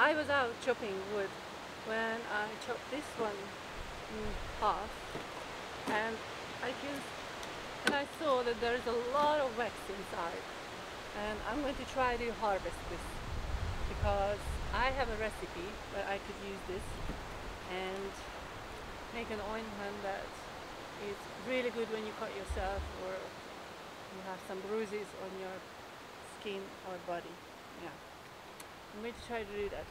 I was out chopping wood when I chopped this one in half, and I saw that there is a lot of wax inside, and I'm going to try to harvest this because I have a recipe where I could use this and make an ointment that is really good when you cut yourself or you have some bruises on your skin or body. Yeah, I'm going to try to do that.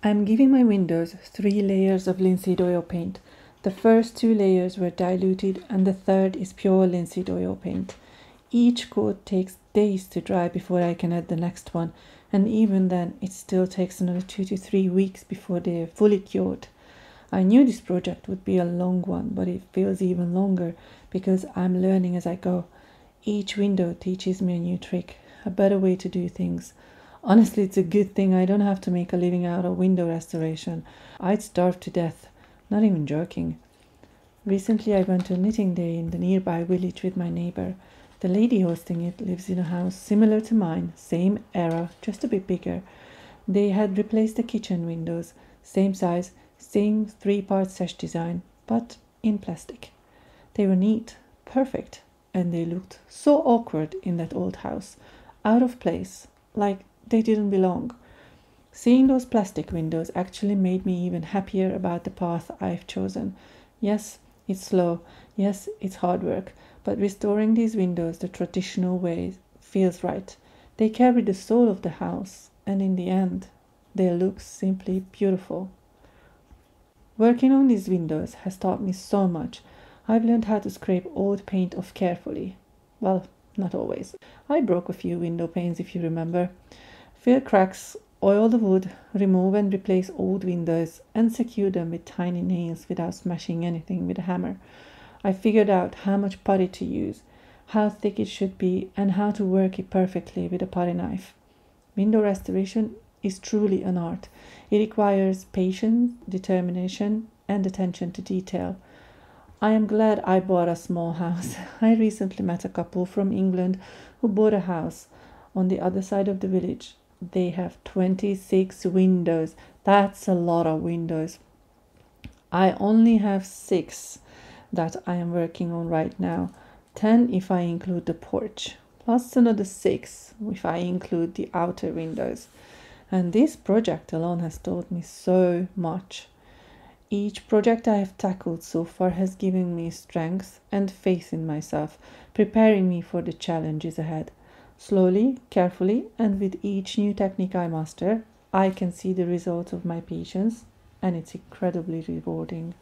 I'm giving my windows 3 layers of linseed oil paint. The first 2 layers were diluted and the third is pure linseed oil paint. Each coat takes days to dry before I can add the next one, and even then it still takes another 2 to 3 weeks before they are fully cured. I knew this project would be a long one, but it feels even longer because I'm learning as I go. Each window teaches me a new trick, a better way to do things. Honestly, it's a good thing I don't have to make a living out of window restoration. I'd starve to death, not even joking. Recently, I went to a knitting day in the nearby village with my neighbor. The lady hosting it lives in a house similar to mine, same era, just a bit bigger. They had replaced the kitchen windows, same size, same 3 part sash design, but in plastic. They were neat, perfect, and they looked so awkward in that old house, out of place, like they didn't belong. Seeing those plastic windows actually made me even happier about the path I've chosen. Yes, it's slow, yes, it's hard work, but restoring these windows the traditional way feels right. They carry the soul of the house, and in the end, they look simply beautiful. Working on these windows has taught me so much. I've learned how to scrape old paint off carefully. Well, not always. I broke a few window panes, if you remember. Fill cracks, oil the wood, remove and replace old windows, and secure them with tiny nails without smashing anything with a hammer. I figured out how much putty to use, how thick it should be, and how to work it perfectly with a putty knife. Window restoration is truly an art. It requires patience, determination, and attention to detail. I am glad I bought a small house. I recently met a couple from England who bought a house on the other side of the village. They have 26 windows. That's a lot of windows. I only have 6 that I am working on right now. 10 if I include the porch, plus another 6 if I include the outer windows. And this project alone has taught me so much. Each project I have tackled so far has given me strength and faith in myself, preparing me for the challenges ahead. Slowly, carefully, and with each new technique I master, I can see the results of my patience, and it's incredibly rewarding.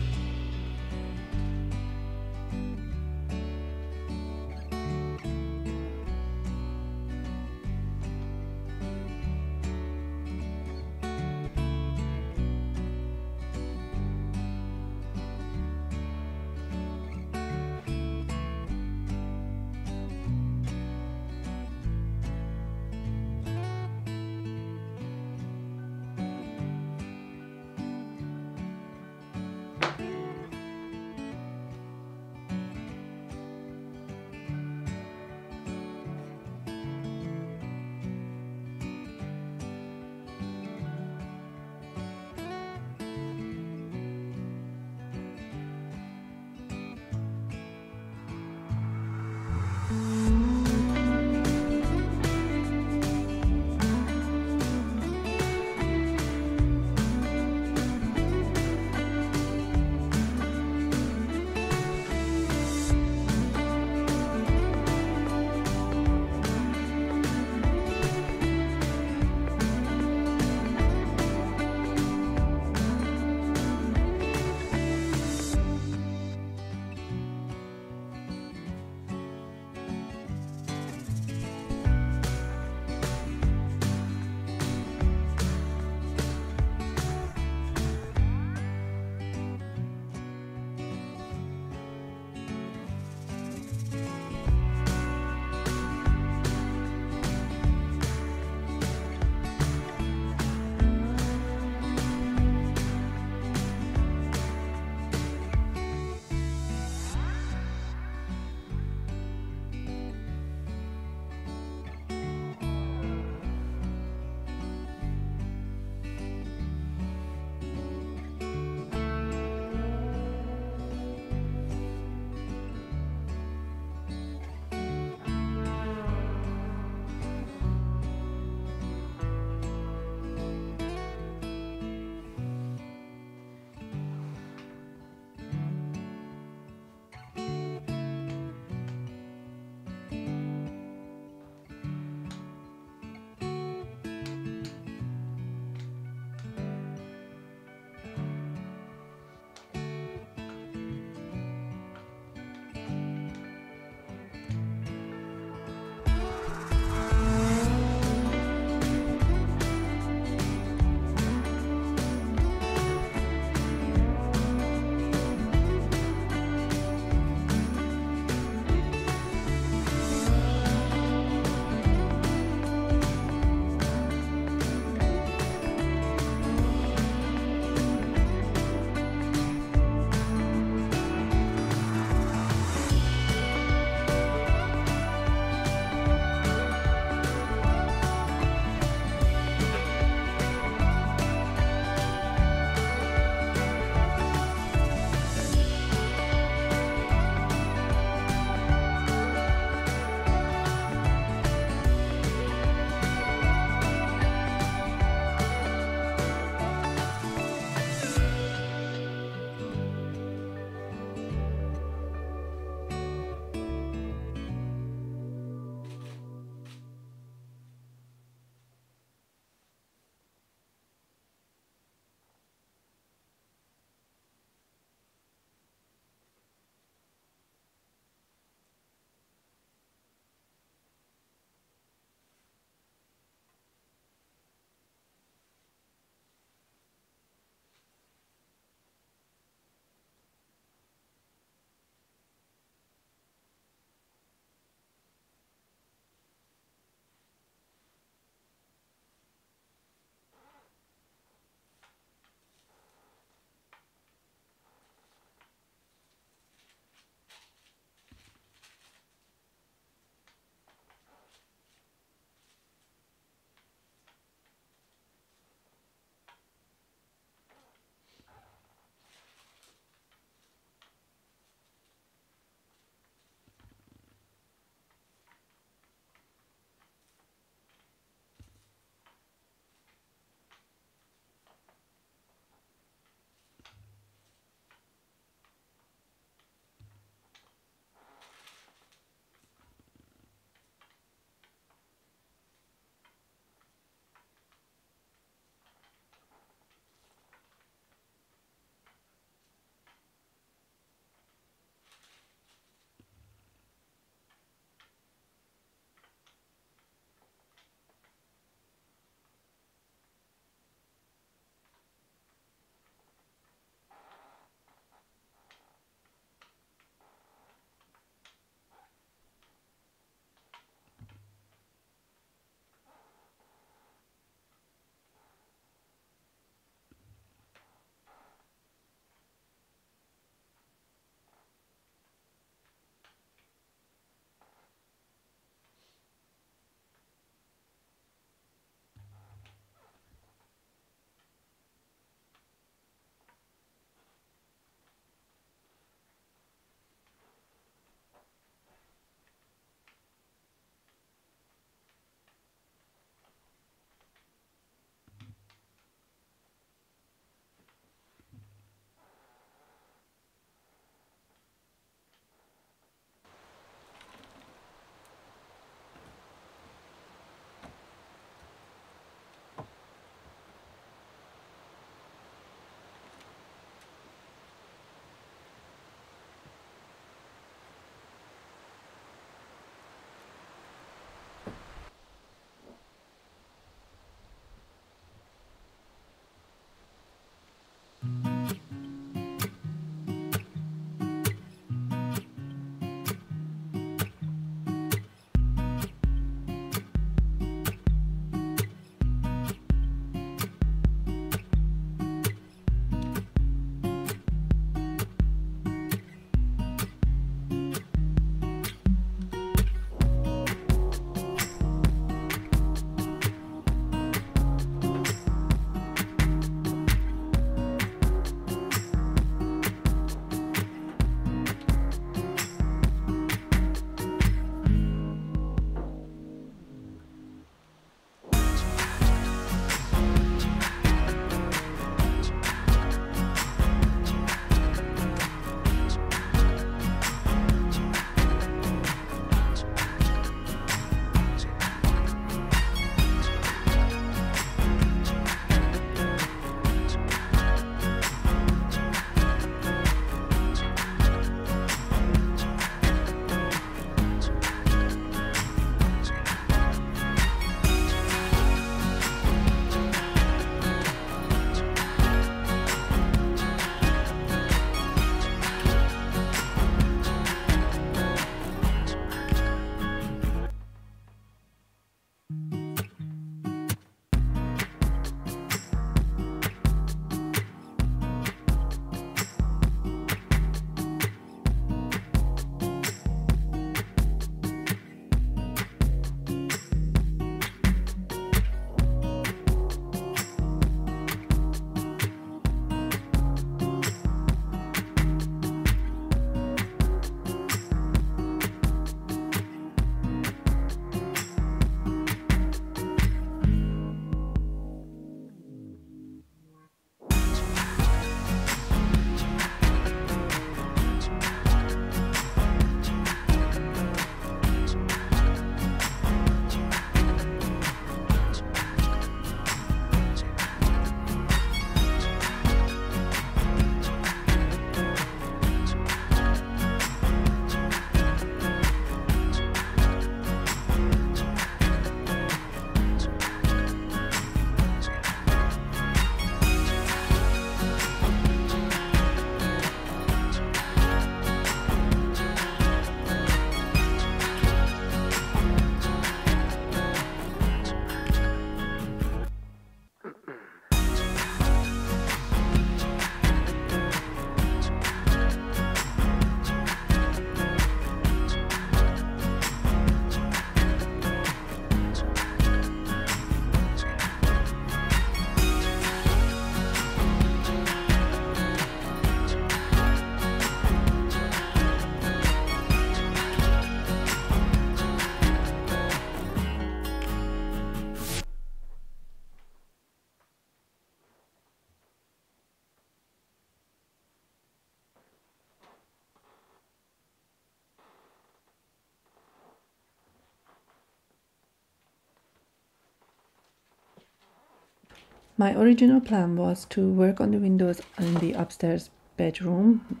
My original plan was to work on the windows in the upstairs bedroom,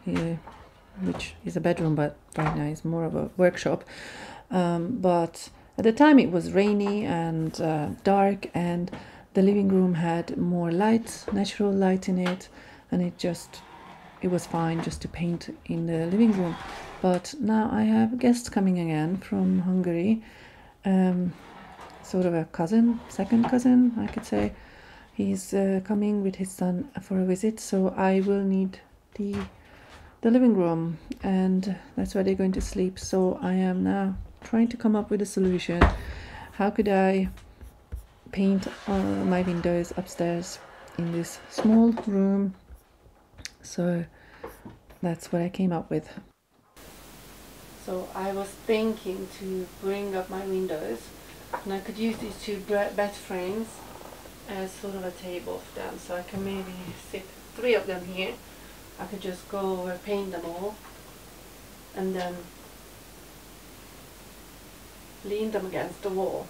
which is a bedroom but right now is more of a workshop. But at the time it was rainy and dark, and the living room had more light, natural light in it, and it was fine just to paint in the living room. But now I have guests coming again from Hungary, sort of a cousin, second cousin, I could say. He's coming with his son for a visit, so I will need the living room, and that's where they're going to sleep. So I am now trying to come up with a solution. How could I paint my windows upstairs in this small room? So that's what I came up with. So I was thinking to bring up my windows, and I could use these two bed frames as sort of a table for them, so I can maybe sit 3 of them here. I could just go over, paint them all, and then lean them against the wall,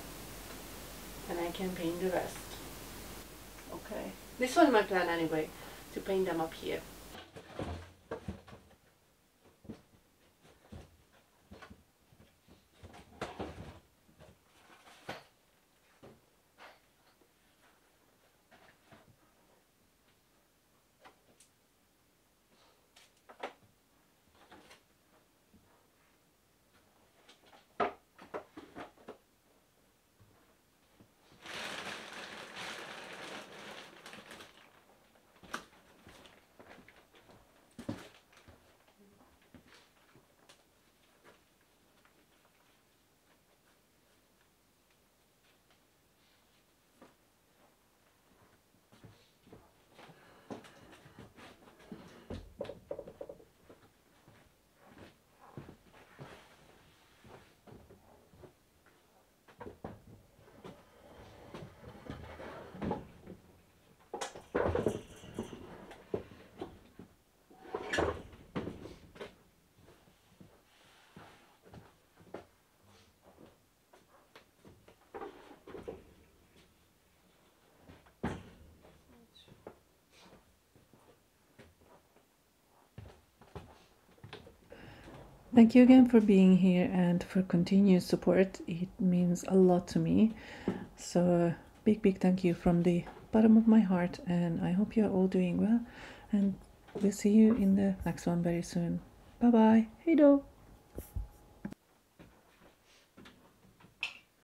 and I can paint the rest. Okay, this was my plan anyway, to paint them up here. Thank you again for being here and for continuous support. It means a lot to me. So big thank you from the bottom of my heart, and I hope you're all doing well, and we'll see you in the next one very soon. Bye bye. Hey do.